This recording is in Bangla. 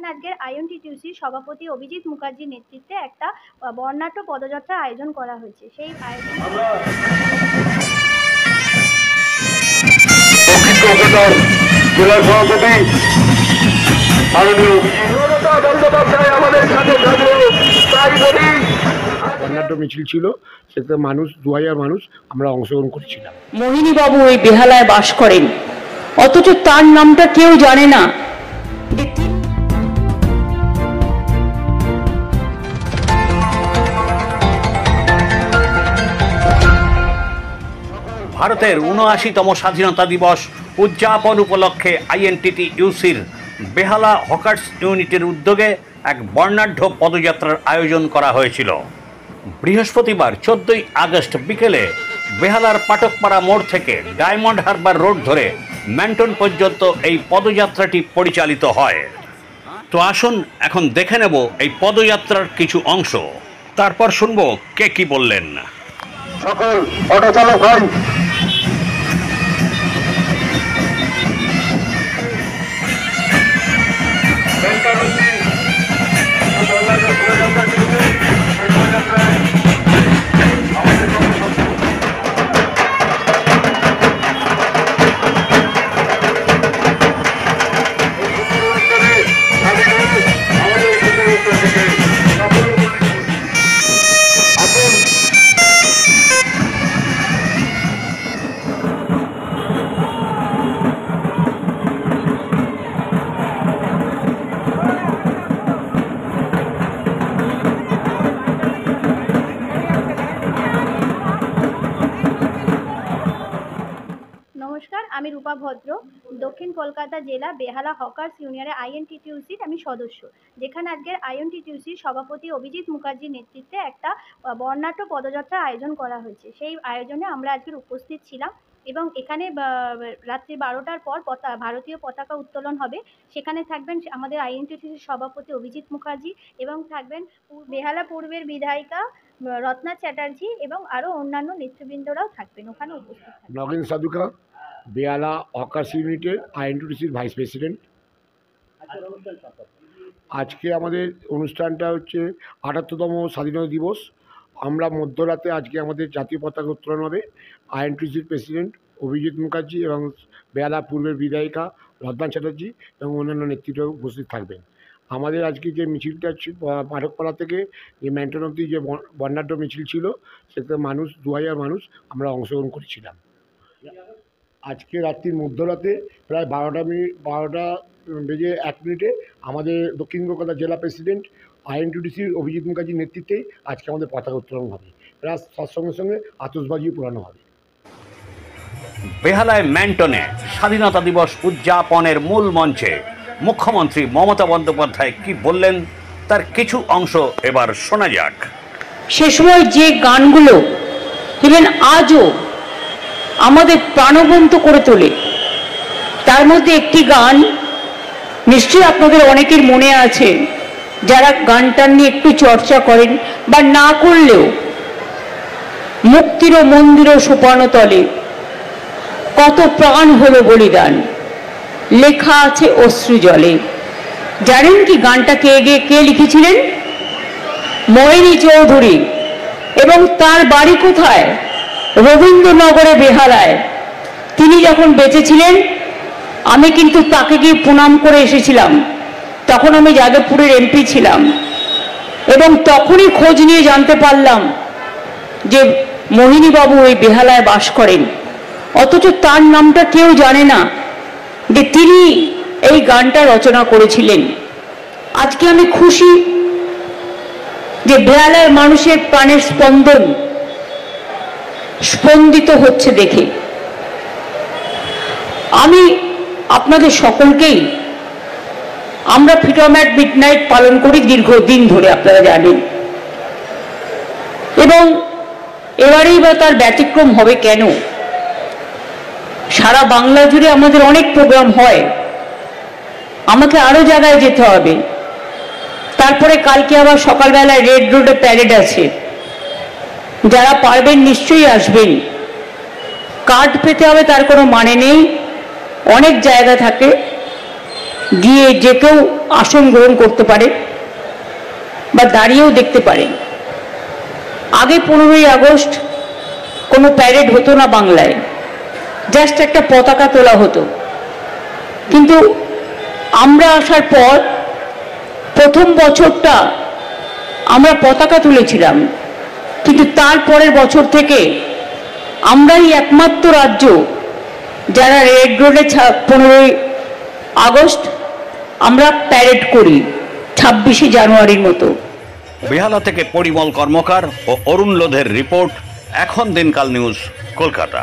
যেখানে আজকের আইএনটিটিউসির সভাপতি অভিজিৎ মুখার্জির নেতৃত্বে একটা বর্ণাঢ্য পদযাত্রার আয়োজন করা হয়েছে। সেই আয়োজন জেলা সভাপতি বর্ণাঢ্য মিছিল ছিল, সেতে মানুষ 2000 মানুষ আমরা অংশগ্রহণ করেছিলাম। মোহিনী বাবু ওই বেহালায় বাস করেন, অথচ তার নামটা কেউ জানে না। ভারতের ৭৯তম স্বাধীনতা দিবস উদযাপন উপলক্ষে আইএনটিটিইউসির বেহালা হকার্স ইউনিটের উদ্যোগে এক বর্ণাঢ্য পদযাত্রার আয়োজন করা হয়েছিল। বৃহস্পতিবার 14ই আগস্ট বিকেলে বেহালার পাটকপাড়া মোড় থেকে ডায়মন্ড হারবার রোড ধরে ম্যান্টন পর্যন্ত এই পদযাত্রাটি পরিচালিত হয়। তো আসুন এখন দেখে নেব এই পদযাত্রার কিছু অংশ, তারপর শুনবো কে কি বললেন। সকল অটো চালক ভাই, নমস্কার, আমি রূপা ভদ্র, দক্ষিণ কলকাতা জেলা বেহালা হকার্স ইউনিয়নের আইএনটিটিইউসির আমি সদস্য। যেখানে আজকের আইএনটিটিইউসির সভাপতি অভিজিৎ মুখার্জির নেতৃত্বে একটা বর্ণাঢ্য পদযাত্রার আয়োজন করা হয়েছে। সেই আয়োজনে আমরা আজকের উপস্থিত ছিলাম এবং এখানে রাত্রি 12টার পর ভারতীয় পতাকা উত্তোলন হবে। সেখানে থাকবেন আমাদের আইএনটিটিইউসির সভাপতি অভিজিৎ মুখার্জি এবং থাকবেন বেহালা পূর্বের বিধায়িকা রত্না চ্যাটার্জি এবং আরও অন্যান্য নেতৃবৃন্দরাও থাকবেন ওখানে উপস্থিত থাকবেন। নগেন সাধুকা, বেহালা হকার্স ইউনিটের আইএনটিটিউসির ভাইস প্রেসিডেন্ট। আজকে আমাদের অনুষ্ঠানটা হচ্ছে ৭৮তম স্বাধীনতা দিবস। আমরা মধ্যরাতে আজকে আমাদের জাতীয় পতাকা উত্তোলন হবে। আইএনটিটিউসির প্রেসিডেন্ট অভিজিৎ মুখার্জি এবং বেহালা পূর্বের বিধায়িকা রত্না চ্যাটার্জি এবং অন্যান্য নেতৃত্ব উপস্থিত থাকবেন। আমাদের আজকে যে মিছিলটা পাঠকপাড়া থেকে যে ম্যান্টন অবধি যে বর্ণাঢ্য মিছিল ছিল, সেতে মানুষ 2000 মানুষ আমরা অংশগ্রহণ করেছিলাম। আজকে রাত্রির মধ্যরাতে প্রায় 12টা বেজে 1 মিনিটে আমাদের দক্ষিণ কলকাতা জেলা প্রেসিডেন্ট আইএনটিটিউসির অভিজিৎ মুখার্জির নেতৃত্বেই আজকে আমাদের পতাকা উত্তোলন হবে। প্লাস তার সঙ্গে সঙ্গে আতশবাজিও পোড়ানো হবে। বেহালায় ম্যান্টনে স্বাধীনতা দিবস উদযাপনের মূল মঞ্চে মুখ্যমন্ত্রী মমতা বন্দ্যোপাধ্যায় কি বললেন তার কিছু অংশ এবার শোনা যাক। সে সময় যে গানগুলো ইভেন আজও আমাদের প্রাণবন্ত করে তোলে, তার মধ্যে একটি গান নিশ্চয়ই আপনাদের অনেকের মনে আছে, যারা গানটা নিয়ে একটু চর্চা করেন বা না করলেও, মুক্তির মন্দির সোপানো তলে কত প্রাণ হলো বলিদান, লেখা আছে অশ্রু জলে। জানেন কি গানটা কে লিখেছিলেন? মোহিনী চৌধুরী। এবং তার বাড়ি কোথায়? রবীন্দ্রনগরে বেহালায়। তিনি যখন বেঁচে ছিলেন আমি কিন্তু তাকে গিয়ে প্রণাম করে এসেছিলাম। তখন আমি যাদবপুরের এমপি ছিলাম এবং তখনই খোঁজ নিয়ে জানতে পারলাম যে মোহিনী বাবু ওই বেহালায় বাস করেন, অথচ তার নামটা কেউ জানে না যে তিনি এই গানটা রচনা করেছিলেন। আজকে আমি খুশি যে বেহালার মানুষের প্রাণের স্পন্দন স্পন্দিত হচ্ছে দেখে। আমি আপনাদের সকলকেই, আমরা ফ্রিডম অ্যাট মিডনাইট পালন করি দীর্ঘদিন ধরে, আপনারা জানেন, এবং এবারেই বা তার ব্যতিক্রম হবে কেন? সারা বাংলা জুড়ে আমাদের অনেক প্রোগ্রাম হয়, আমাকে আরো জায়গায় যেতে হবে। তারপরে কালকে আবার সকালবেলায় রেড রোডে প্যারেড আছে, যারা পারবেন নিশ্চয়ই আসবেন। কার্ড পেতে হবে তার কোনো মানে নেই, অনেক জায়গা থাকে। গিয়ে যে কেউ আসন গ্রহণ করতে পারে বা দাঁড়িয়েও দেখতে পারে। আগে 15ই আগস্ট কোনো প্যারেড হতো না বাংলায়, জাস্ট একটা পতাকা তোলা হতো। কিন্তু আমরা আসার পর প্রথম বছরটা আমরা পতাকা তুলেছিলাম, কিন্তু তারপরের বছর থেকে আমরাই একমাত্র রাজ্য যারা রেড রোডে 15ই আগস্ট আমরা প্যারেড করি 26শে জানুয়ারির মতো। বেহালা থেকে পরিমল কর্মকার ও অরুণ লোধের রিপোর্ট, এখন দিনকাল নিউজ, কলকাতা।